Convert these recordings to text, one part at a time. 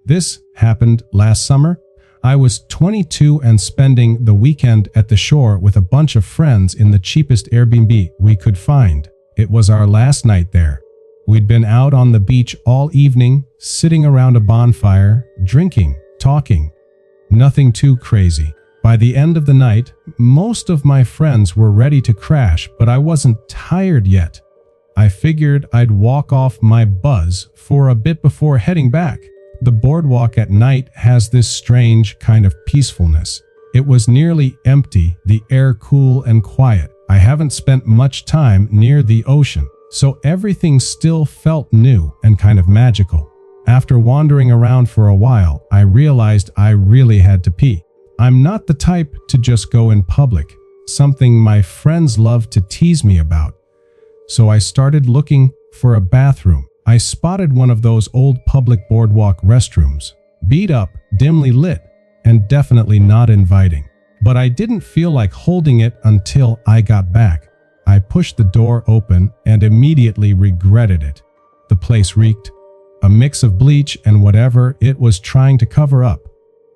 This happened last summer. I was 22 and spending the weekend at the shore with a bunch of friends in the cheapest Airbnb we could find. It was our last night there. We'd been out on the beach all evening, sitting around a bonfire, drinking, talking. Nothing too crazy. By the end of the night, most of my friends were ready to crash, but I wasn't tired yet. I figured I'd walk off my buzz for a bit before heading back. The boardwalk at night has this strange kind of peacefulness. It was nearly empty, the air cool and quiet. I haven't spent much time near the ocean, so everything still felt new and kind of magical. After wandering around for a while, I realized I really had to pee. I'm not the type to just go in public, something my friends love to tease me about. So I started looking for a bathroom. I spotted one of those old public boardwalk restrooms, beat up, dimly lit, and definitely not inviting. But I didn't feel like holding it until I got back. I pushed the door open and immediately regretted it. The place reeked, a mix of bleach and whatever it was trying to cover up.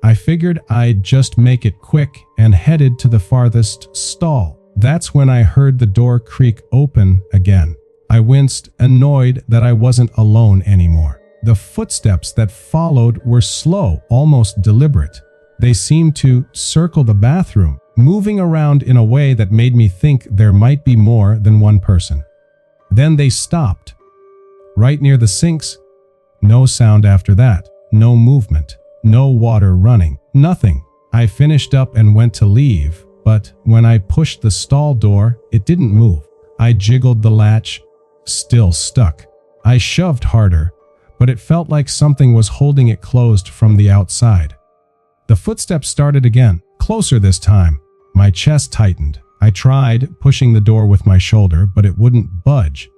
I figured I'd just make it quick and headed to the farthest stall. That's when I heard the door creak open again. I winced, annoyed that I wasn't alone anymore. The footsteps that followed were slow, almost deliberate. They seemed to circle the bathroom, moving around in a way that made me think there might be more than one person. Then they stopped. Right near the sinks. No sound after that. No movement. No water running. Nothing. I finished up and went to leave, but when I pushed the stall door, it didn't move. I jiggled the latch. Still stuck. I shoved harder, but it felt like something was holding it closed from the outside. The footsteps started again, closer this time. My chest tightened. I tried pushing the door with my shoulder, but it wouldn't budge.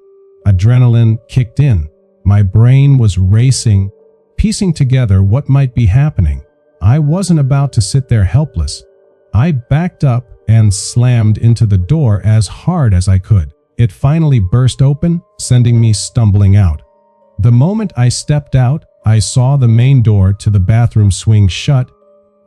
Adrenaline kicked in. My brain was racing, piecing together what might be happening. I wasn't about to sit there helpless. I backed up and slammed into the door as hard as I could. It finally burst open, sending me stumbling out. The moment I stepped out, I saw the main door to the bathroom swing shut,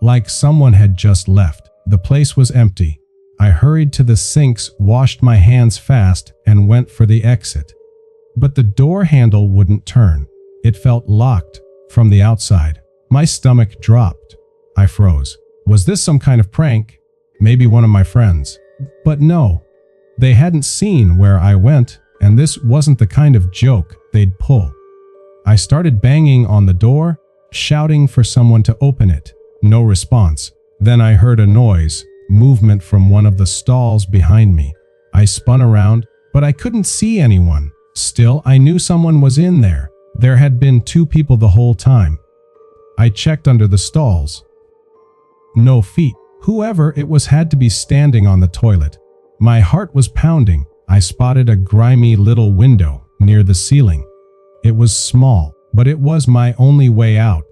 like someone had just left. The place was empty. I hurried to the sinks, washed my hands fast, and went for the exit. But the door handle wouldn't turn. It felt locked from the outside. My stomach dropped. I froze. Was this some kind of prank? Maybe one of my friends. But no. They hadn't seen where I went, and this wasn't the kind of joke they'd pull. I started banging on the door, shouting for someone to open it. No response. Then I heard a noise, movement from one of the stalls behind me. I spun around, but I couldn't see anyone. Still, I knew someone was in there. There had been two people the whole time. I checked under the stalls. No feet. Whoever it was had to be standing on the toilet. My heart was pounding. I spotted a grimy little window near the ceiling. It was small, but it was my only way out.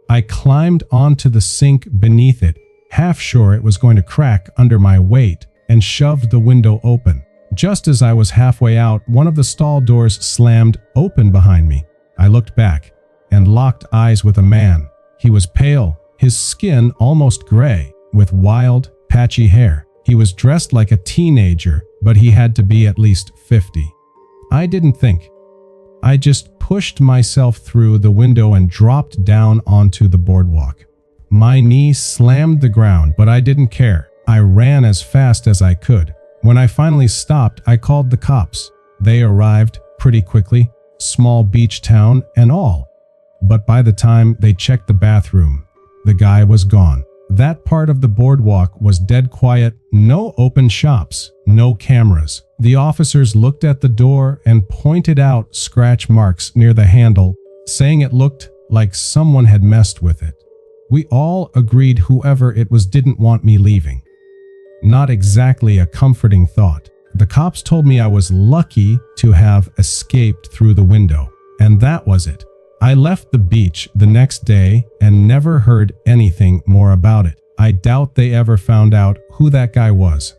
I climbed onto the sink beneath it, half sure it was going to crack under my weight, and shoved the window open. Just as I was halfway out, one of the stall doors slammed open behind me. I looked back and locked eyes with a man. He was pale, his skin almost gray, with wild, patchy hair. He was dressed like a teenager, but he had to be at least 50. I didn't think. I just pushed myself through the window and dropped down onto the boardwalk. My knee slammed the ground, but I didn't care. I ran as fast as I could. When I finally stopped, I called the cops. They arrived pretty quickly, small beach town and all. But by the time they checked the bathroom, the guy was gone. That part of the boardwalk was dead quiet, no open shops, no cameras. The officers looked at the door and pointed out scratch marks near the handle, saying it looked like someone had messed with it. We all agreed whoever it was didn't want me leaving. Not exactly a comforting thought. The cops told me I was lucky to have escaped through the window, and that was it. I left the beach the next day and never heard anything more about it. I doubt they ever found out who that guy was.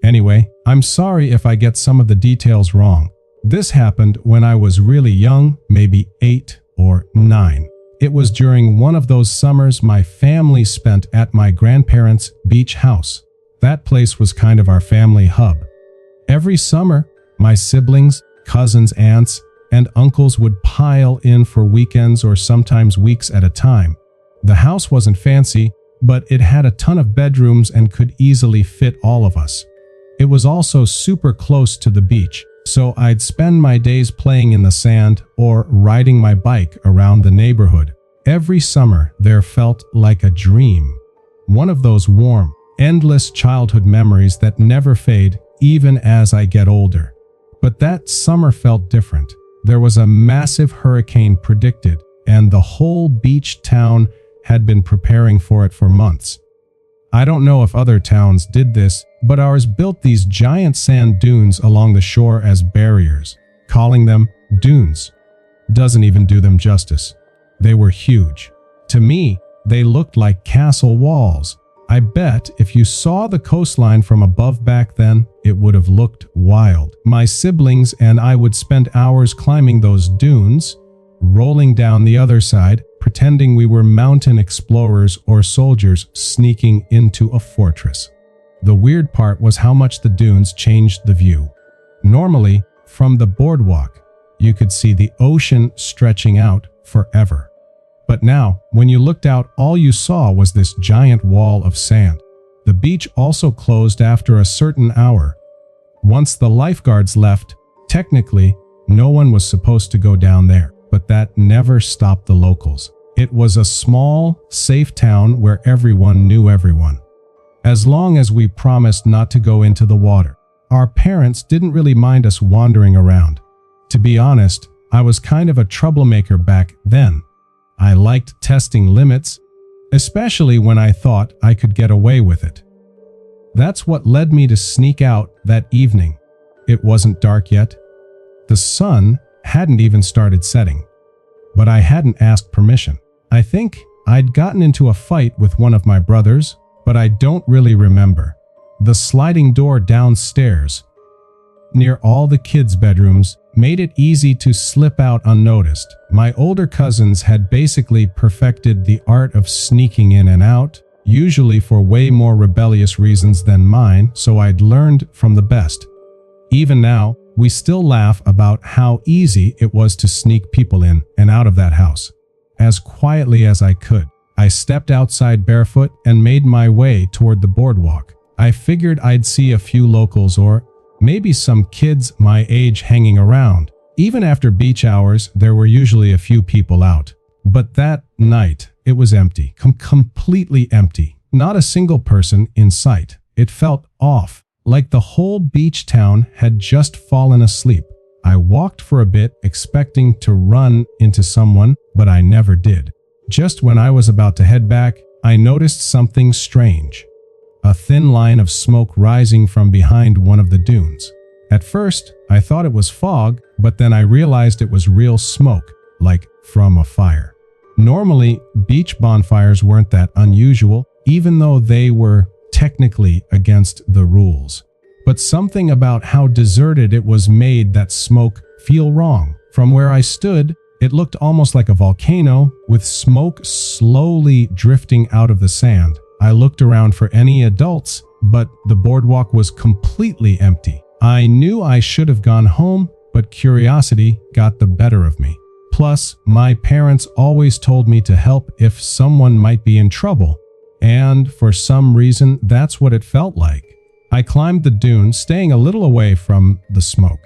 Anyway, I'm sorry if I get some of the details wrong. This happened when I was really young, maybe 8 or 9. It was during one of those summers my family spent at my grandparents' beach house. That place was kind of our family hub. Every summer, my siblings, cousins, aunts, and uncles would pile in for weekends or sometimes weeks at a time. The house wasn't fancy, but it had a ton of bedrooms and could easily fit all of us. It was also super close to the beach, so I'd spend my days playing in the sand or riding my bike around the neighborhood. Every summer there felt like a dream. One of those warm, endless childhood memories that never fade even as I get older. But that summer felt different. There was a massive hurricane predicted, and the whole beach town had been preparing for it for months. I don't know if other towns did this, but ours built these giant sand dunes along the shore as barriers. Calling them dunes doesn't even do them justice. They were huge. To me, they looked like castle walls. I bet if you saw the coastline from above back then, it would have looked wild. My siblings and I would spend hours climbing those dunes, rolling down the other side, pretending we were mountain explorers or soldiers sneaking into a fortress. The weird part was how much the dunes changed the view. Normally, from the boardwalk, you could see the ocean stretching out forever. But now, when you looked out, all you saw was this giant wall of sand. The beach also closed after a certain hour. Once the lifeguards left, technically, no one was supposed to go down there, but that never stopped the locals. It was a small, safe town where everyone knew everyone. As long as we promised not to go into the water, our parents didn't really mind us wandering around. To be honest, I was kind of a troublemaker back then. I liked testing limits, especially when I thought I could get away with it. That's what led me to sneak out that evening. It wasn't dark yet. The sun hadn't even started setting, but I hadn't asked permission. I think I'd gotten into a fight with one of my brothers, but I don't really remember. The sliding door downstairs, near all the kids' bedrooms, made it easy to slip out unnoticed. My older cousins had basically perfected the art of sneaking in and out, usually for way more rebellious reasons than mine, so I'd learned from the best. Even now, we still laugh about how easy it was to sneak people in and out of that house. As quietly as I could, I stepped outside barefoot and made my way toward the boardwalk. I figured I'd see a few locals or maybe some kids my age hanging around. Even after beach hours, there were usually a few people out. But that night, it was empty, completely empty. Not a single person in sight. It felt off, like the whole beach town had just fallen asleep. I walked for a bit, expecting to run into someone, but I never did. Just when I was about to head back, I noticed something strange. A thin line of smoke rising from behind one of the dunes. At first, I thought it was fog, but then I realized it was real smoke, like from a fire. Normally, beach bonfires weren't that unusual, even though they were technically against the rules. But something about how deserted it was made that smoke feel wrong. From where I stood, it looked almost like a volcano, with smoke slowly drifting out of the sand. I looked around for any adults, but the boardwalk was completely empty. I knew I should have gone home, but curiosity got the better of me. Plus, my parents always told me to help if someone might be in trouble, and for some reason, that's what it felt like. I climbed the dune, staying a little away from the smoke.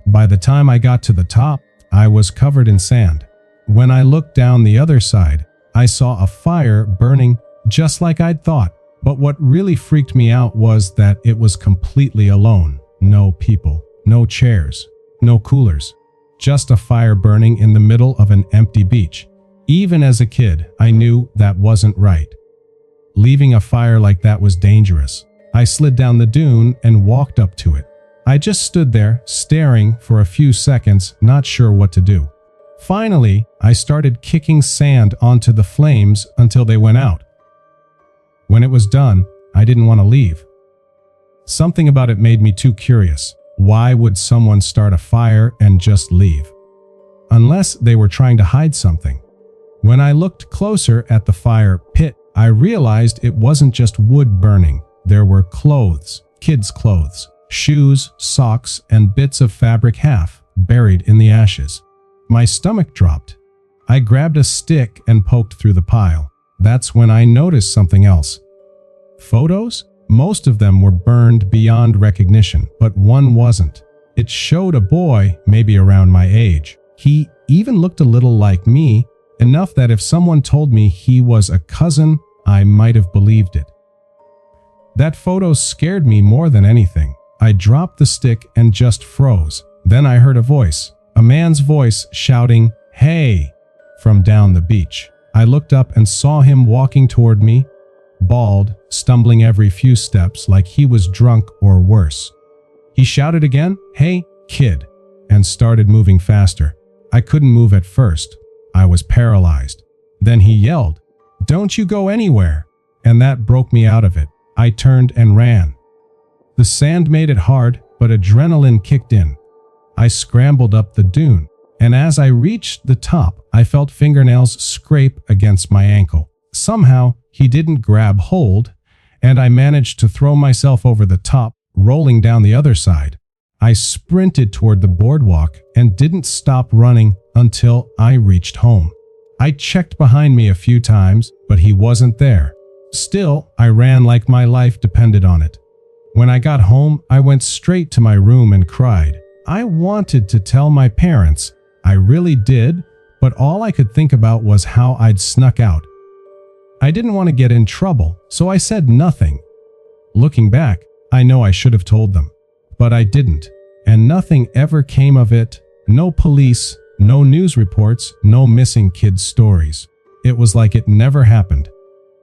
By the time I got to the top, I was covered in sand. When I looked down the other side, I saw a fire burning just like I'd thought. But what really freaked me out was that it was completely alone. No people, no chairs, no coolers. Just a fire burning in the middle of an empty beach. Even as a kid, I knew that wasn't right. Leaving a fire like that was dangerous. I slid down the dune and walked up to it. I just stood there, staring for a few seconds, not sure what to do. Finally, I started kicking sand onto the flames until they went out. When it was done, I didn't want to leave. Something about it made me too curious. Why would someone start a fire and just leave? Unless they were trying to hide something. When I looked closer at the fire pit, I realized it wasn't just wood burning. There were clothes, kids' clothes, shoes, socks, and bits of fabric half buried in the ashes. My stomach dropped. I grabbed a stick and poked through the pile. That's when I noticed something else. Photos? Most of them were burned beyond recognition, but one wasn't. It showed a boy, maybe around my age. He even looked a little like me, enough that if someone told me he was a cousin, I might have believed it. That photo scared me more than anything. I dropped the stick and just froze. Then I heard a man's voice shouting, "Hey!" from down the beach. I looked up and saw him walking toward me, bald, stumbling every few steps like he was drunk or worse. He shouted again, "Hey, kid," and started moving faster. I couldn't move at first. I was paralyzed. Then he yelled, "Don't you go anywhere!" And that broke me out of it. I turned and ran. The sand made it hard, but adrenaline kicked in. I scrambled up the dune, and as I reached the top, I felt fingernails scrape against my ankle. Somehow, he didn't grab hold, and I managed to throw myself over the top, rolling down the other side. I sprinted toward the boardwalk and didn't stop running until I reached home. I checked behind me a few times, but he wasn't there. Still, I ran like my life depended on it. When I got home, I went straight to my room and cried. I wanted to tell my parents. I really did, but all I could think about was how I'd snuck out. I didn't want to get in trouble, so I said nothing. Looking back, I know I should have told them, but I didn't, and nothing ever came of it. No police, no news reports, no missing kids' stories. It was like it never happened.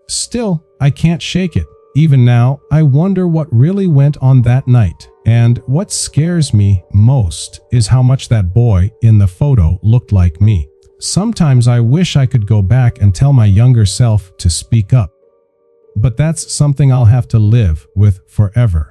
Still, I can't shake it. Even now, I wonder what really went on that night. And what scares me most is how much that boy in the photo looked like me. Sometimes I wish I could go back and tell my younger self to speak up. But that's something I'll have to live with forever.